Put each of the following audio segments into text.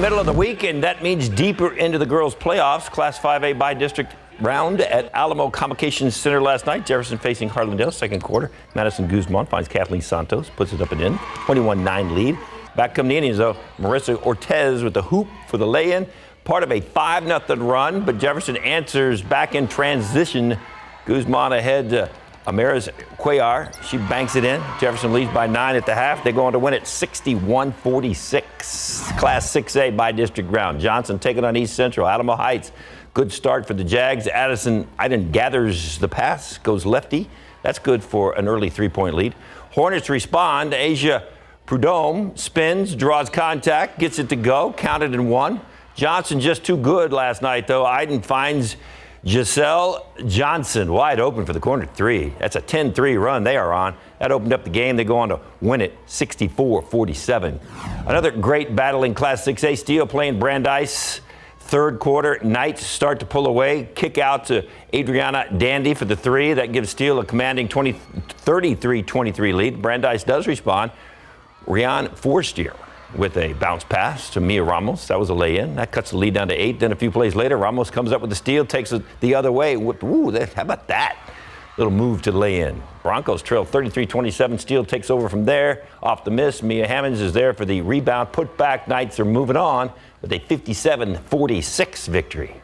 middle of the week, and that means deeper into the girls' playoffs. Class 5A by district round at Alamo Convocation Center last night. Jefferson facing Harlandale, second quarter. Madison Guzman finds Kathleen Santos, puts it up and in. 21-9 lead. Back come the Indians, though. Marissa Ortez with the hoop for the lay-in. Part of a 5-0 run, but Jefferson answers back in transition. Guzman ahead to Amaris Cuellar. She banks it in. Jefferson leads by 9 at the half. They go on to win it 61-46. Class 6A by district round. Johnson taking on East Central. Alamo Heights. Good start for the Jags. Addison Iden gathers the pass, goes lefty. That's good for an early 3-point lead. Hornets respond. Asia Prudhomme spins, draws contact, gets it to go, counted and one. Johnson just too good last night, though. Iden finds Giselle Johnson wide open for the corner three. That's a 10-3 run they are on. That opened up the game. They go on to win it 64-47. Another great battle in Class 6A. Steele playing Brandeis. Third quarter, Knights start to pull away. Kick out to Adriana Dandy for the three. That gives Steele a commanding 33-23 lead. Brandeis does respond. Rian Forstier with a bounce pass to Mia Ramos. That was a lay-in. That cuts the lead down to 8. Then a few plays later, Ramos comes up with the steal, takes it the other way. Ooh, how about that? Little move to lay-in. Broncos trail 33-27. Steele takes over from there. Off the miss, Mia Hammonds is there for the rebound. Put back. Knights are moving on with a 57-46 victory.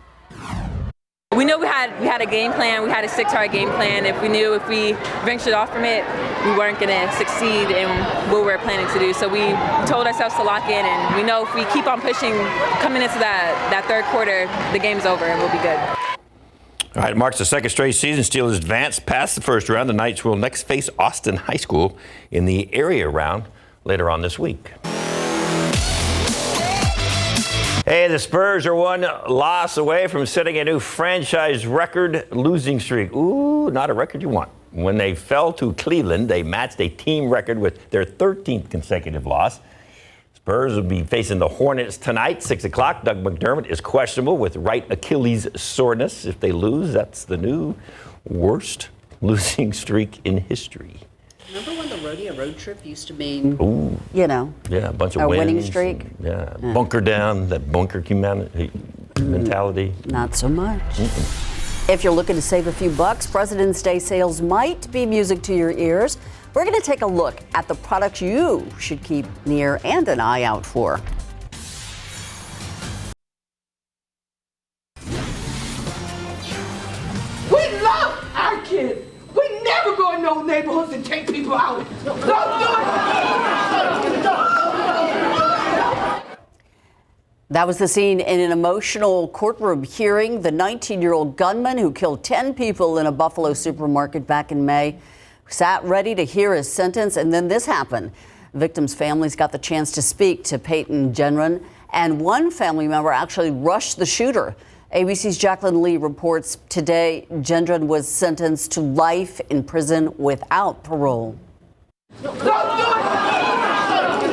We know we had a game plan. We had a 6-hard game plan. If we knew if we ventured off from it, we weren't going to succeed in what we were planning to do. So we told ourselves to lock in, and we know if we keep on pushing coming into that third quarter, the game's over and we'll be good. All right, it marks the second straight season. Steele has advanced past the first round. The Knights will next face Austin High School in the area round later on this week. Hey, the Spurs are one loss away from setting a new franchise record losing streak. Ooh, not a record you want. When they fell to Cleveland, they matched a team record with their 13th consecutive loss. Spurs will be facing the Hornets tonight, 6 o'clock. Doug McDermott is questionable with right Achilles soreness. If they lose, that's the new worst losing streak in history. Remember when the rodeo road trip used to mean, Ooh. you know, yeah, a bunch of a wins. winning streak? Bunker down, that bunker mentality. Not so much. If you're looking to save a few bucks, President's Day sales might be music to your ears. We're going to take a look at the products you should keep near and an eye out for. We love our kids. We never go in those neighborhoods and take people out. Don't do it. That was the scene in an emotional courtroom hearing. The 19-year-old gunman who killed 10 people in a Buffalo supermarket back in May sat ready to hear his sentence, and then this happened. Victims' families got the chance to speak to Peyton Gendron, and one family member actually rushed the shooter. ABC's Jacqueline Lee reports today Gendron was sentenced to life in prison without parole.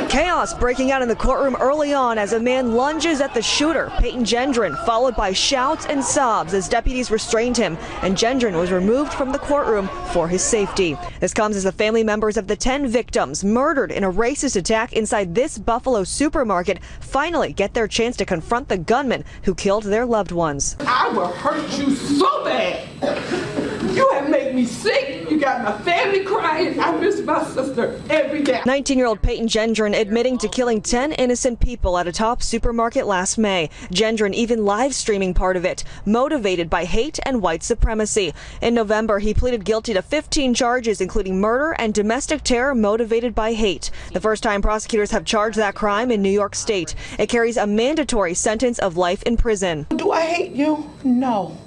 Chaos breaking out in the courtroom early on as a man lunges at the shooter, Peyton Gendron, followed by shouts and sobs as deputies restrained him, and Gendron was removed from the courtroom for his safety. This comes as the family members of the 10 victims murdered in a racist attack inside this Buffalo supermarket finally get their chance to confront the gunman who killed their loved ones. I will hurt you so bad. You have made me sick. You got my family crying. I miss my sister every day. 19-year-old Peyton Gendron admitting to killing 10 innocent people at a top supermarket last May. Gendron even live streaming part of it, motivated by hate and white supremacy. In November, he pleaded guilty to 15 charges, including murder and domestic terror motivated by hate. The first time prosecutors have charged that crime in New York State. It carries a mandatory sentence of life in prison. Do I hate you? No.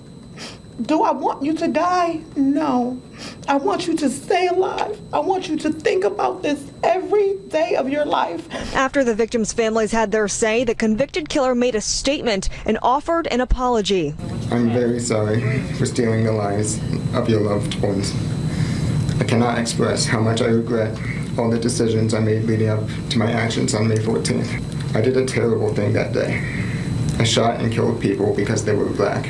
Do I want you to die? No. I want you to stay alive. I want you to think about this every day of your life. After the victims' families had their say, the convicted killer made a statement and offered an apology. I'm very sorry for stealing the lives of your loved ones. I cannot express how much I regret all the decisions I made leading up to my actions on May 14th. I did a terrible thing that day. I shot and killed people because they were black.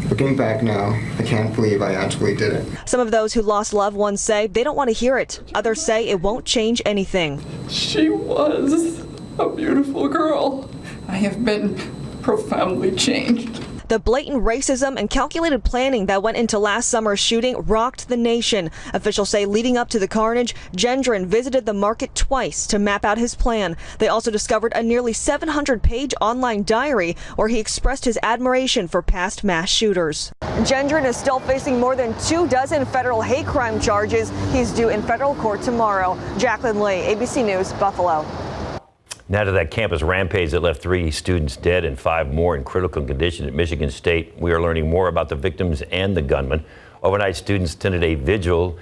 Looking back now, I can't believe I actually did it. Some of those who lost loved ones say they don't want to hear it. Others say it won't change anything. She was a beautiful girl. I have been profoundly changed. The blatant racism and calculated planning that went into last summer's shooting rocked the nation. Officials say leading up to the carnage, Gendron visited the market twice to map out his plan. They also discovered a nearly 700-page online diary where he expressed his admiration for past mass shooters. Gendron is still facing more than 24 federal hate crime charges. He's due in federal court tomorrow. Jacqueline Lee, ABC News, Buffalo. Now to that campus rampage that left 3 students dead and 5 more in critical condition at Michigan State. We are learning more about the victims and the gunman. Overnight, students attended a vigil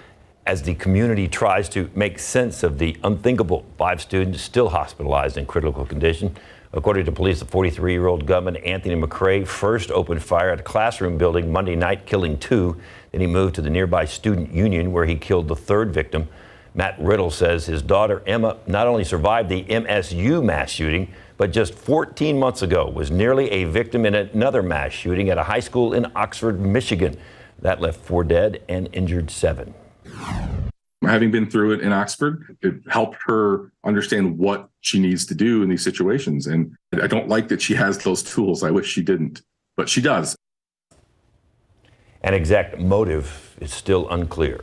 as the community tries to make sense of the unthinkable. 5 students still hospitalized in critical condition. According to police, the 43-year-old gunman, Anthony McCrae, first opened fire at a classroom building Monday night, killing 2. Then he moved to the nearby Student Union, where he killed the 3rd victim. Matt Riddle says his daughter Emma not only survived the MSU mass shooting, but just 14 months ago was nearly a victim in another mass shooting at a high school in Oxford, Michigan. That left 4 dead and injured 7. Having been through it in Oxford, it helped her understand what she needs to do in these situations. And I don't like that she has those tools. I wish she didn't, but she does. An exact motive is still unclear.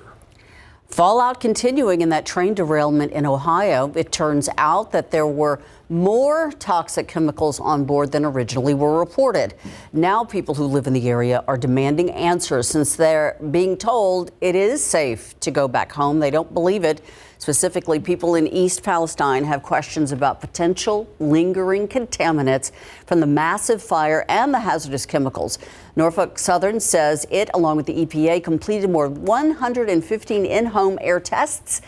Fallout continuing in that train derailment in Ohio. It turns out that there were more toxic chemicals on board than originally were reported. Now people who live in the area are demanding answers since they're being told it is safe to go back home. They don't believe it. Specifically, people in East Palestine have questions about potential lingering contaminants from the massive fire and the hazardous chemicals. Norfolk Southern says it, along with the EPA, completed more than 115 in-home air tests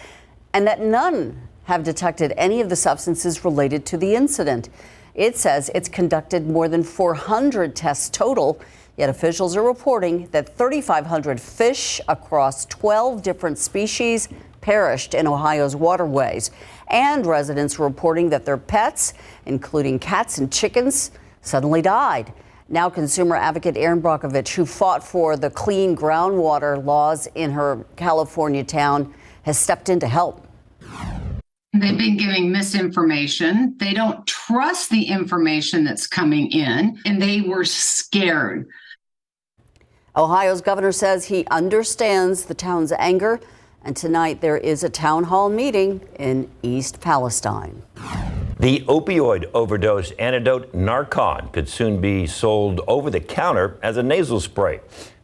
and that none have detected any of the substances related to the incident. It says it's conducted more than 400 tests total, yet officials are reporting that 3,500 fish across 12 different species perished in Ohio's waterways, and residents reporting that their pets, including cats and chickens, suddenly died. Now, consumer advocate Erin Brockovich, who fought for the clean groundwater laws in her California town, has stepped in to help. They've been giving misinformation. They don't trust the information that's coming in, and they were scared. Ohio's governor says he understands the town's anger, and tonight there is a town hall meeting in East Palestine. The opioid overdose antidote Narcan could soon be sold over the counter as a nasal spray.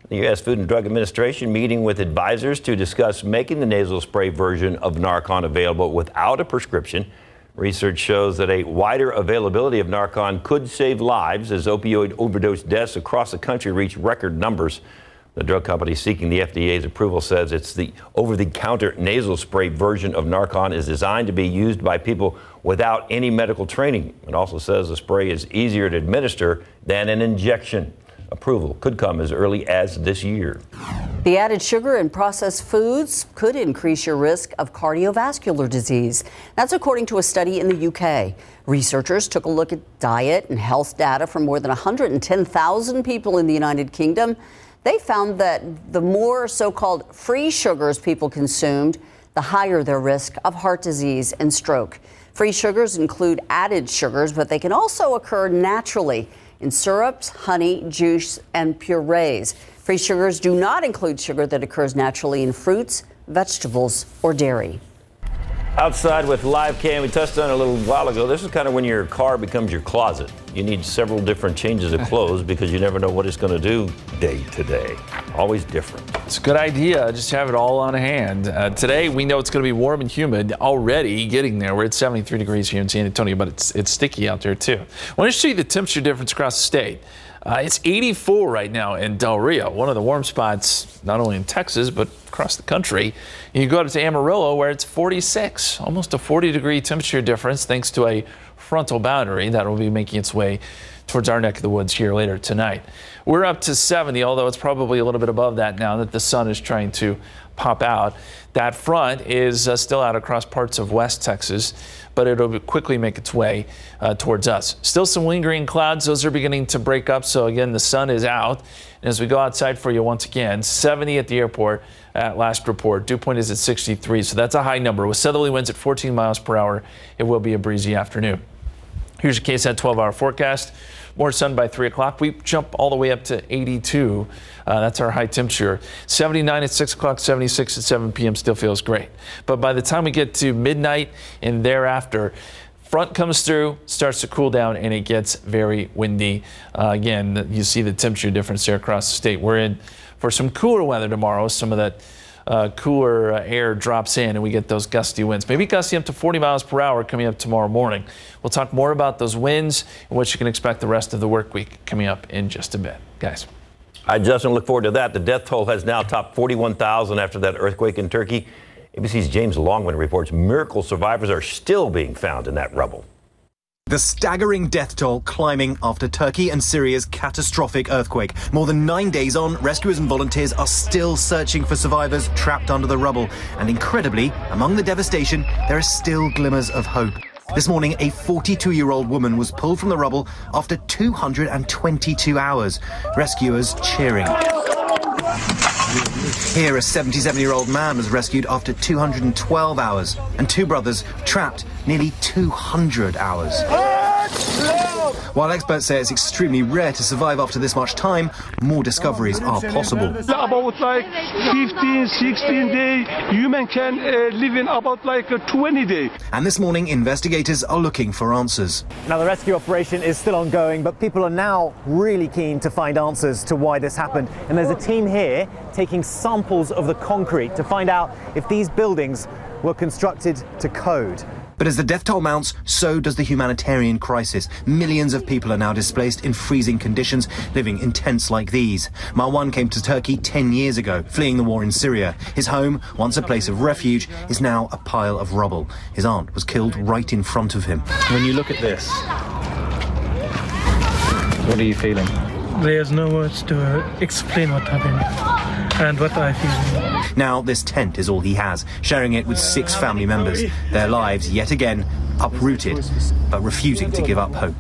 The U.S. Food and Drug Administration meeting with advisors to discuss making the nasal spray version of Narcan available without a prescription. Research shows that a wider availability of Narcan could save lives as opioid overdose deaths across the country reach record numbers. The drug company seeking the FDA's approval says it's the over-the-counter nasal spray version of Narcan is designed to be used by people without any medical training. It also says the spray is easier to administer than an injection. Approval could come as early as this year. The added sugar in processed foods could increase your risk of cardiovascular disease. That's according to a study in the UK. Researchers took a look at diet and health data from more than 110,000 people in the United Kingdom. They found that the more so-called free sugars people consumed, the higher their risk of heart disease and stroke. Free sugars include added sugars, but they can also occur naturally in syrups, honey, juice, and purees. Free sugars do not include sugar that occurs naturally in fruits, vegetables, or dairy. Outside with Live Cam, we touched on it a little while ago. This is kind of when your car becomes your closet. You need several different changes of clothes because you never know what it's going to do day to day. Always different. It's a good idea. Just have it all on hand. Today, we know it's going to be warm and humid already getting there. We're at 73 degrees here in San Antonio, but it's sticky out there, too. I want to show you the temperature difference across the state. It's 84 right now in Del Rio, one of the warm spots, not only in Texas, but across the country. You go up to Amarillo, where it's 46, almost a 40-degree temperature difference, thanks to a frontal boundary that will be making its way towards our neck of the woods here later tonight. We're up to 70, although it's probably a little bit above that now that the sun is trying to pop out. That front is still out across parts of West Texas, but it'll quickly make its way towards us. Still some lingering clouds. Those are beginning to break up. So again, the sun is out. And as we go outside for you once again, 70 at the airport at last report. Dew point is at 63. So that's a high number. With southerly winds at 14 miles per hour, it will be a breezy afternoon. Here's your KSAT 12-hour forecast. More sun by 3 o'clock. We jump all the way up to 82. That's our high temperature. 79 at 6 o'clock, 76 at 7 p.m. Still feels great. But by the time we get to midnight and thereafter, front comes through, starts to cool down, and it gets very windy. Again, you see the temperature difference there across the state. We're in for some cooler weather tomorrow. Some of that cooler air drops in and we get those gusty winds, maybe gusty up to 40 miles per hour coming up tomorrow morning. We'll talk more about those winds and what you can expect the rest of the work week coming up in just a bit. Guys. Hi, Justin. Look forward to that. The death toll has now topped 41,000 after that earthquake in Turkey. ABC's James Longman reports miracle survivors are still being found in that rubble. The staggering death toll climbing after Turkey and Syria's catastrophic earthquake. More than 9 days on, rescuers and volunteers are still searching for survivors trapped under the rubble. And incredibly, among the devastation, there are still glimmers of hope. This morning, a 42-year-old woman was pulled from the rubble after 222 hours. Rescuers cheering. Here, a 77-year-old man was rescued after 212 hours, and two brothers trapped nearly 200 hours. While experts say it's extremely rare to survive after this much time, more discoveries are possible. About like 15, 16 days, human can live in about like 20 days. And this morning, investigators are looking for answers. Now, the rescue operation is still ongoing, but people are now really keen to find answers to why this happened. And there's a team here taking samples of the concrete to find out if these buildings were constructed to code. But as the death toll mounts, so does the humanitarian crisis. Millions of people are now displaced in freezing conditions, living in tents like these. Marwan came to Turkey 10 years ago, fleeing the war in Syria. His home, once a place of refuge, is now a pile of rubble. His aunt was killed right in front of him. When you look at this, what are you feeling? There's no words to explain what happened and what I feel. Now this tent is all he has, sharing it with 6 family members. Their lives yet again uprooted, but refusing to give up hope.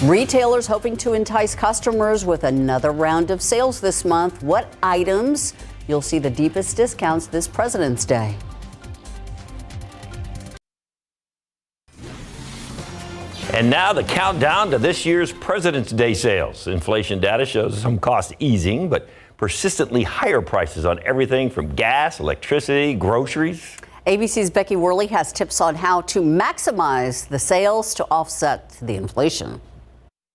Retailers hoping to entice customers with another round of sales this month. What items? You'll see the deepest discounts this President's Day. And now the countdown to this year's President's Day sales. Inflation data shows some cost easing, but persistently higher prices on everything from gas, electricity, groceries. ABC's Becky Worley has tips on how to maximize the sales to offset the inflation.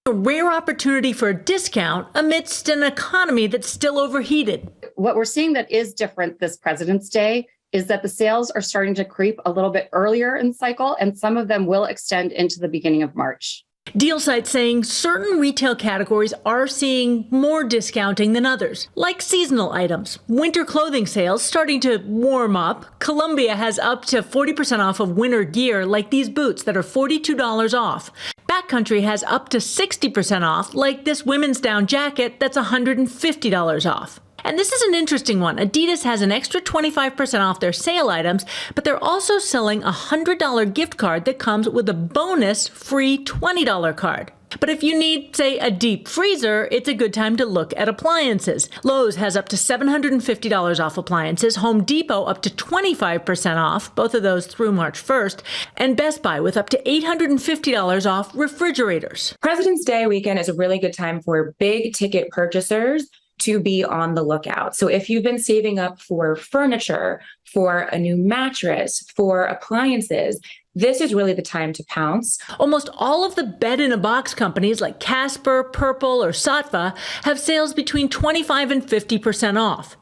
A rare opportunity for a discount amidst an economy that's still overheated. What we're seeing that is different this President's Day is that the sales are starting to creep a little bit earlier in the cycle, and some of them will extend into the beginning of March. Deal sites saying certain retail categories are seeing more discounting than others, like seasonal items. Winter clothing sales starting to warm up. Columbia has up to 40% off of winter gear, like these boots that are $42 off. Backcountry has up to 60% off, like this women's down jacket that's $150 off. And this is an interesting one. Adidas has an extra 25% off their sale items, but they're also selling a $100 gift card that comes with a bonus free $20 card. But if you need, say, a deep freezer, it's a good time to look at appliances. Lowe's has up to $750 off appliances, Home Depot up to 25% off, both of those through March 1st, and Best Buy with up to $850 off refrigerators. President's Day weekend is a really good time for big ticket purchasers to be on the lookout. So if you've been saving up for furniture, for a new mattress, for appliances, this is really the time to pounce. Almost all of the bed-in-a-box companies like Casper, Purple, or Saatva have sales between 25 and 50% off.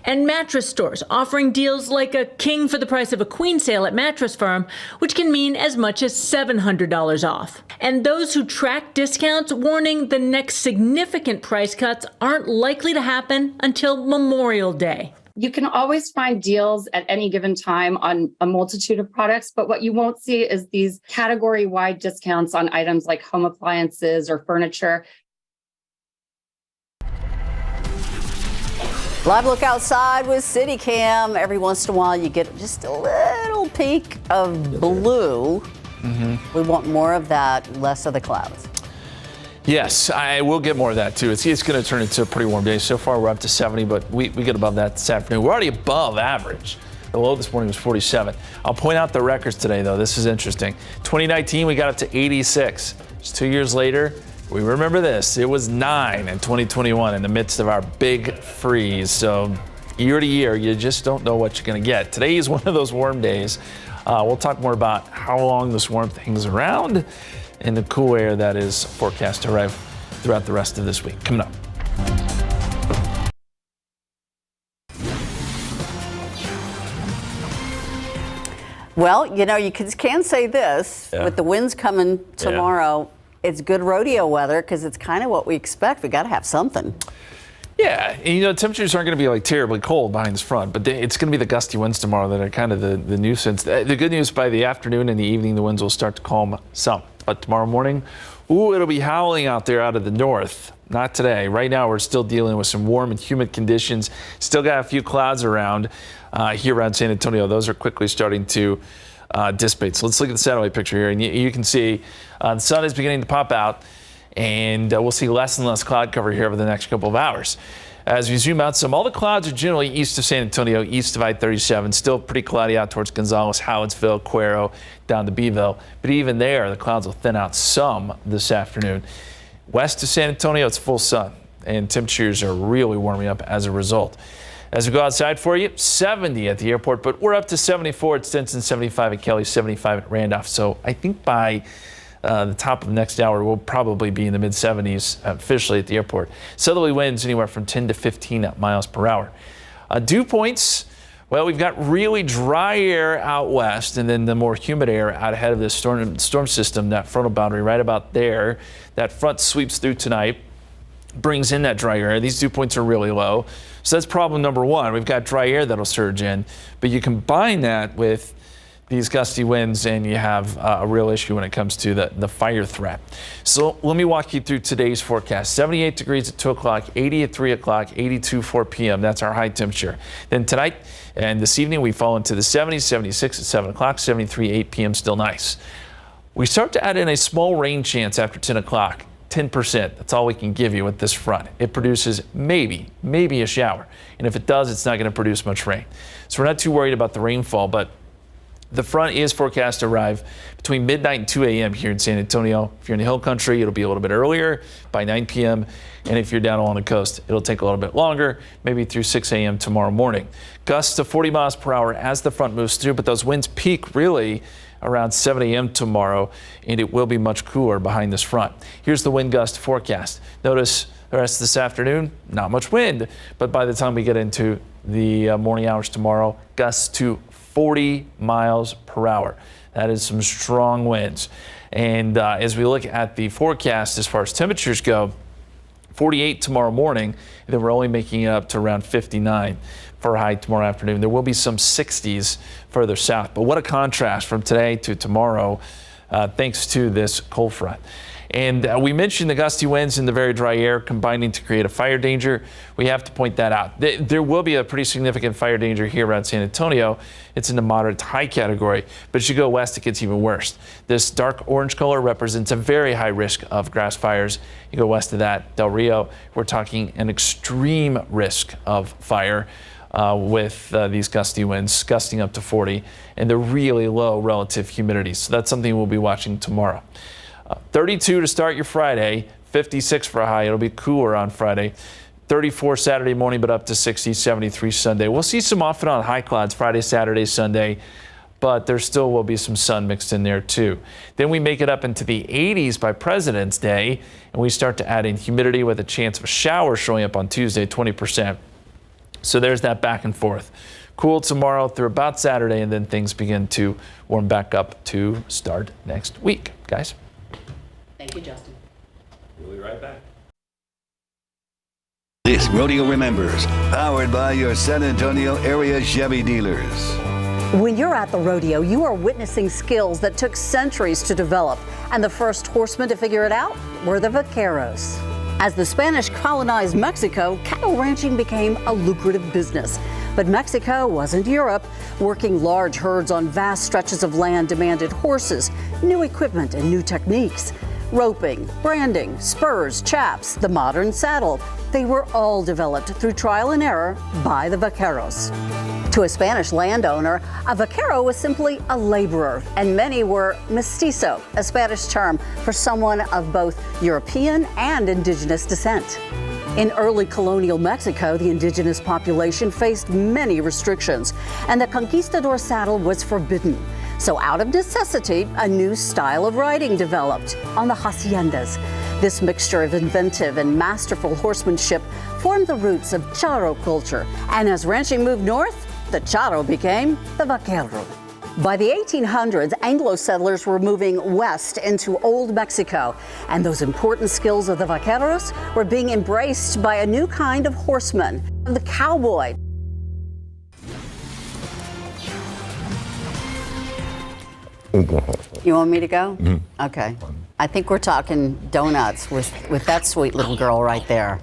And mattress stores offering deals like a king for the price of a queen sale at Mattress Firm, which can mean as much as $700 off. And those who track discounts warning the next significant price cuts aren't likely to happen until Memorial Day. You can always find deals at any given time on a multitude of products, but what you won't see is these category-wide discounts on items like home appliances or furniture. Live look outside with CityCam. Every once in a while, you get just a little peek of blue. We want more of that, less of the clouds. Yes, I will get more of that too. It's going to turn into a pretty warm day. So far, we're up to 70, but we get above that this afternoon. We're already above average The low this morning was 47. I'll point out the records today, though. This is interesting. 2019, we got up to 86. Just 2 years later, we remember this. It was 9 in 2021 in the midst of our big freeze. So year to year, you just don't know what you're going to get. Today is one of those warm days. We'll talk more about how long this warmth hangs around and the cool air that is forecast to arrive throughout the rest of this week. Coming up. Well, you know, you can say this, with the winds coming tomorrow, it's good rodeo weather because it's kind of what we expect. We got to have something. Yeah, and, you know, temperatures aren't going to be like terribly cold behind this front, but it's going to be the gusty winds tomorrow that are kind of the nuisance. The good news, by the afternoon and the evening, the winds will start to calm some. But tomorrow morning, it'll be howling out there out of the north. Not today. Right now, we're still dealing with some warm and humid conditions. Still got a few clouds around here around San Antonio. Those are quickly starting to dissipate. So let's look at the satellite picture here. And you can see the sun is beginning to pop out, and we'll see less and less cloud cover here over the next couple of hours. As we zoom out some, all the clouds are generally east of San Antonio, east of I-37. Still pretty cloudy out towards Gonzales, Howitzville, Vaquero, down to Beeville. But even there, the clouds will thin out some this afternoon. West of San Antonio, it's full sun, and temperatures are really warming up as a result. As we go outside for you, 70 at the airport, but we're up to 74 at Stinson, 75 at Kelly, 75 at Randolph. So I think by the top of the next hour, we'll probably be in the mid-70s officially at the airport. Southerly winds anywhere from 10 to 15 miles per hour. Dew points, well, we've got really dry air out west, and then the more humid air out ahead of this storm system, that frontal boundary right about there. That front sweeps through tonight, brings in that dry air. These dew points are really low. So that's problem number one. We've got dry air that'll surge in, but you combine that with these gusty winds and you have a real issue when it comes to the fire threat. So let me walk you through today's forecast. 78 degrees at 2 o'clock, 80 at 3 o'clock, 82 4 p.m. That's our high temperature. Then tonight and this evening we fall into the 70s, 76 at 7 o'clock, 73 8 p.m. Still nice. We start to add in a small rain chance after 10 o'clock. 10%. That's all we can give you with this front. It produces maybe a shower. And if it does, it's not going to produce much rain. So we're not too worried about the rainfall, but the front is forecast to arrive between midnight and 2 a.m. here in San Antonio. If you're in the hill country, it'll be a little bit earlier, by 9 p.m. And if you're down along the coast, it'll take a little bit longer, maybe through 6 a.m. tomorrow morning. Gusts to 40 miles per hour as the front moves through, but those winds peak really around 7 a.m. tomorrow, and it will be much cooler behind this front. Here's the wind gust forecast. Notice the rest of this afternoon, not much wind, but by the time we get into the morning hours tomorrow, gusts to 40 miles per hour. That is some strong winds. And as we look at the forecast as far as temperatures go, 48 tomorrow morning, and then we're only making it up to around 59 for a high tomorrow afternoon. There will be some 60s further south, but what a contrast from today to tomorrow thanks to this cold front. And we mentioned the gusty winds and the very dry air combining to create a fire danger. We have to point that out. There will be a pretty significant fire danger here around San Antonio. It's in the moderate to high category, but as you go west, it gets even worse. This dark orange color represents a very high risk of grass fires. You go west of that, Del Rio, we're talking an extreme risk of fire with these gusty winds gusting up to 40 and the really low relative humidity. So that's something we'll be watching tomorrow. 32 to start your Friday, 56 for a high. It'll be cooler on Friday. 34 Saturday morning, but up to 60, 73 Sunday. We'll see some off and on high clouds Friday, Saturday, Sunday, but there still will be some sun mixed in there too. Then we make it up into the 80s by President's Day, and we start to add in humidity with a chance of a shower showing up on Tuesday, 20%. So there's that back and forth. Cool tomorrow through about Saturday, and then things begin to warm back up to start next week, guys. Thank you, Justin. We'll be right back. This Rodeo Remembers, powered by your San Antonio area Chevy dealers. When you're at the rodeo, you are witnessing skills that took centuries to develop. And the first horsemen to figure it out were the Vaqueros. As the Spanish colonized Mexico, cattle ranching became a lucrative business. But Mexico wasn't Europe. Working large herds on vast stretches of land demanded horses, new equipment, and new techniques. Roping, branding, spurs, chaps, the modern saddle. They were all developed through trial and error by the Vaqueros. To a Spanish landowner, a vaquero was simply a laborer, and many were mestizo, a Spanish term for someone of both European and indigenous descent. In early colonial Mexico, the indigenous population faced many restrictions, and the conquistador saddle was forbidden. So out of necessity, a new style of riding developed on the haciendas. This mixture of inventive and masterful horsemanship formed the roots of charro culture, and as ranching moved north, the charro became the vaquero. By the 1800s, Anglo settlers were moving west into Old Mexico, and those important skills of the vaqueros were being embraced by a new kind of horseman, the cowboy. You want me to go? Mm-hmm. Okay. I think we're talking donuts with that sweet little girl right there.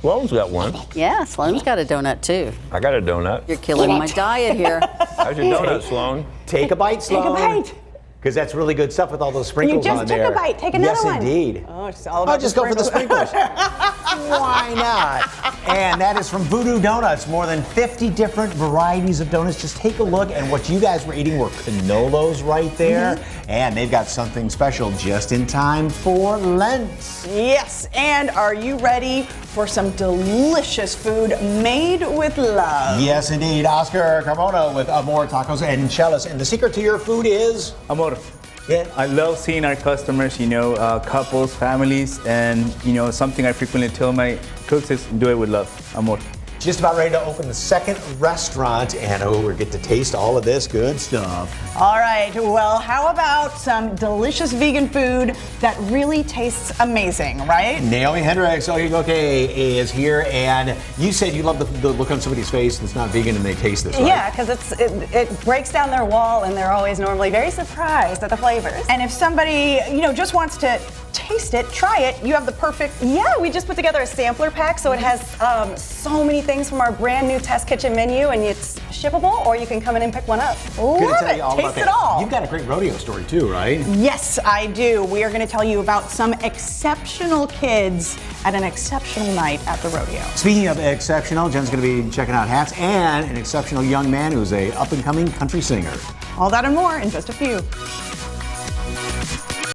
Sloan's got one. Yeah, Sloan's got a donut too. I got a donut. You're killing my diet here. How's your donut, Sloan? Take a bite, Sloan. Take a bite. Because that's really good stuff with all those sprinkles on there. You just took a bite. Take another one. Yes, indeed. Oh, it's all about I'll just go for the sprinkles. Why not? And that is from Voodoo Donuts. More than 50 different varieties of donuts. Just take a look. And what you guys were eating were cannolos right there. Mm-hmm. And they've got something special just in time for Lent. Yes. And are you ready for some delicious food made with love? Yes, indeed. Oscar Carmona with Amor Tacos and Enchiladas. And the secret to your food is? Amor. Yeah, I love seeing our customers, couples, families, and, something I frequently tell my cooks is do it with love. Amor. Just about ready to open the second restaurant, and we get to taste all of this good stuff. All right, well, how about some delicious vegan food that really tastes amazing, right? Naomi Hendricks, okay, is here, and you said you love the look on somebody's face that's not vegan and they taste this, right? Yeah, because it breaks down their wall, and they're always normally very surprised at the flavors. And if somebody, just wants to taste it, try it, you have the perfect... Yeah, we just put together a sampler pack, so it has so many things from our brand new test kitchen menu, and it's shippable, or you can come in and pick one up. Love it. Taste it all. You've got a great rodeo story too, right? Yes, I do. We are going to tell you about some exceptional kids at an exceptional night at the rodeo. Speaking of exceptional, Jen's going to be checking out hats and an exceptional young man who's a up-and-coming country singer. All that and more in just a few.